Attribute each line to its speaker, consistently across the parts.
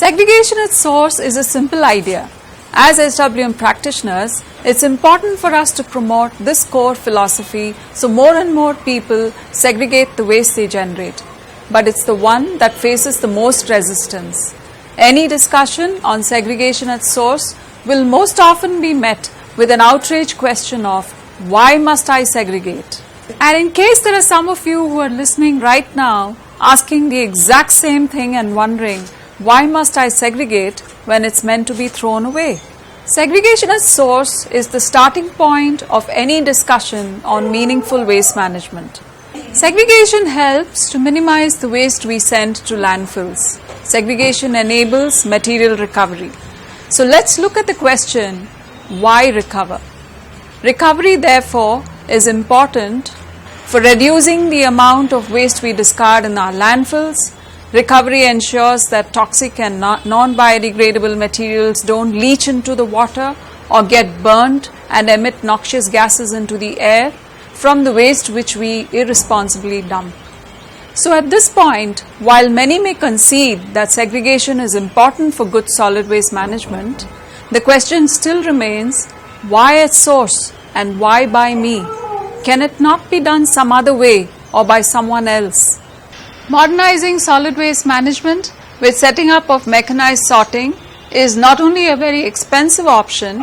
Speaker 1: Segregation at source is a simple idea. As SWM practitioners, it's important for us to promote this core philosophy so more and more people segregate the waste they generate. But it's the one that faces the most resistance. Any discussion on segregation at source will most often be met with an outraged question of, why must I segregate? And in case there are some of you who are listening right now asking the exact same thing and wondering, why must I segregate when it's meant to be thrown away? Segregation at source is the starting point of any discussion on meaningful waste management. Segregation helps to minimize the waste we send to landfills. Segregation enables material recovery. So let's look at the question, why recover? Recovery, therefore, is important for reducing the amount of waste we discard in our landfills. Recovery ensures that toxic and non-biodegradable materials don't leach into the water or get burnt and emit noxious gases into the air from the waste which we irresponsibly dump. So at this point, while many may concede that segregation is important for good solid waste management, the question still remains, why at source and why by me? Can it not be done some other way or by someone else? Modernizing solid waste management with setting up of mechanized sorting is not only a very expensive option,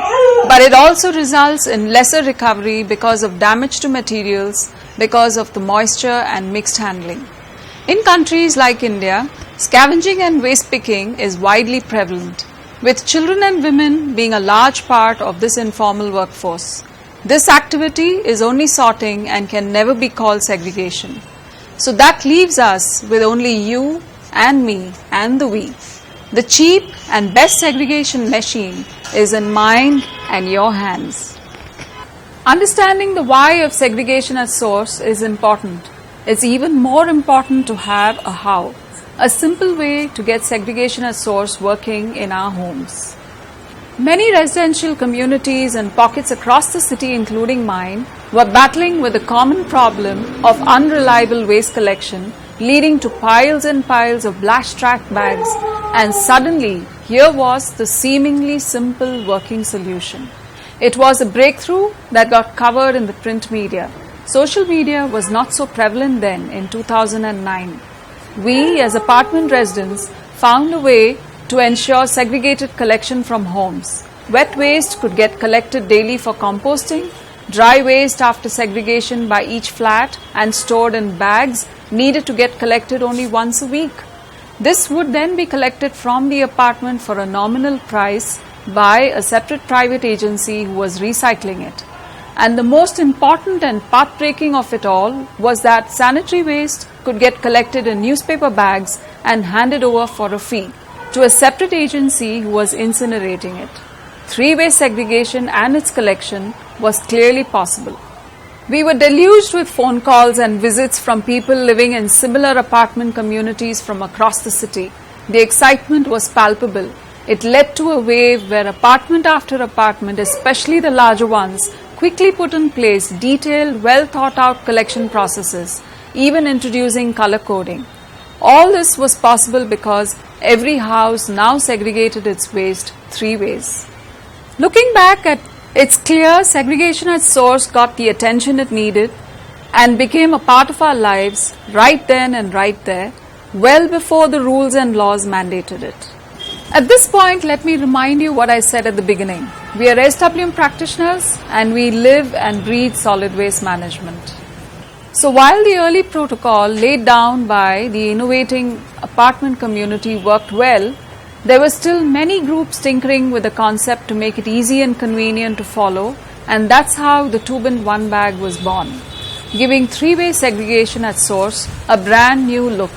Speaker 1: but it also results in lesser recovery because of damage to materials, because of the moisture and mixed handling. In countries like India, scavenging and waste picking is widely prevalent, with children and women being a large part of this informal workforce. This activity is only sorting and can never be called segregation. So that leaves us with only you and me and the we. The cheap and best segregation machine is in mine and your hands. Understanding the why of segregation at source is important. It's even more important to have a how, a simple way to get segregation at source working in our homes. Many residential communities and pockets across the city, including mine, were battling with the common problem of unreliable waste collection, leading to piles and piles of black trash bags, and suddenly here was the seemingly simple working solution. It was a breakthrough that got covered in the print media. Social media was not so prevalent then in 2009. We as apartment residents found a way to ensure segregated collection from homes. Wet waste could get collected daily for composting, dry waste after segregation by each flat and stored in bags needed to get collected only once a week. This would then be collected from the apartment for a nominal price by a separate private agency who was recycling it. And the most important and path-breaking of it all was that sanitary waste could get collected in newspaper bags and handed over for a fee to a separate agency who was incinerating it. Three-way segregation and its collection was clearly possible. We were deluged with phone calls and visits from people living in similar apartment communities from across the city. The excitement was palpable. It led to a wave where apartment after apartment, especially the larger ones, quickly put in place detailed, well-thought-out collection processes, even introducing color coding. All this was possible because every house now segregated its waste three ways. Looking back at it's clear segregation at source got the attention it needed and became a part of our lives right then and right there, well before the rules and laws mandated it. At this point, let me remind you what I said at the beginning. We are SWM practitioners and we live and breathe solid waste management. So while the early protocol laid down by the innovating apartment community worked well, there were still many groups tinkering with the concept to make it easy and convenient to follow, and that's how the 2-bin 1 bag was born, giving three-way segregation at source a brand new look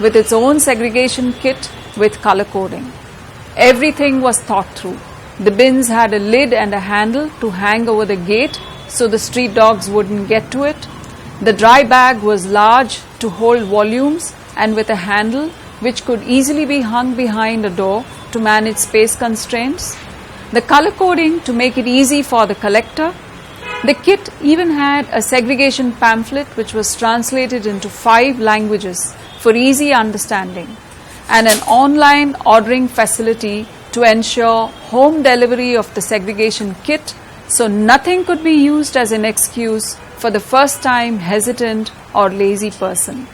Speaker 1: with its own segregation kit with color coding. Everything was thought through. The bins had a lid and a handle to hang over the gate so the street dogs wouldn't get to it. The dry bag was large to hold volumes and with a handle which could easily be hung behind a door to manage space constraints. The color coding to make it easy for the collector. The kit even had a segregation pamphlet which was translated into 5 languages for easy understanding. and an online ordering facility to ensure home delivery of the segregation kit, so nothing could be used as an excuse for the first time hesitant or lazy person.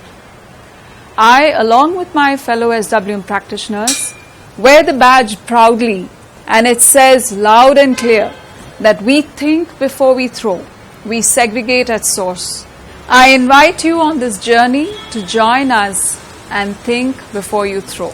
Speaker 1: I, along with my fellow SWM practitioners, wear the badge proudly, and it says loud and clear that we think before we throw, we segregate at source. I invite you on this journey to join us and think before you throw.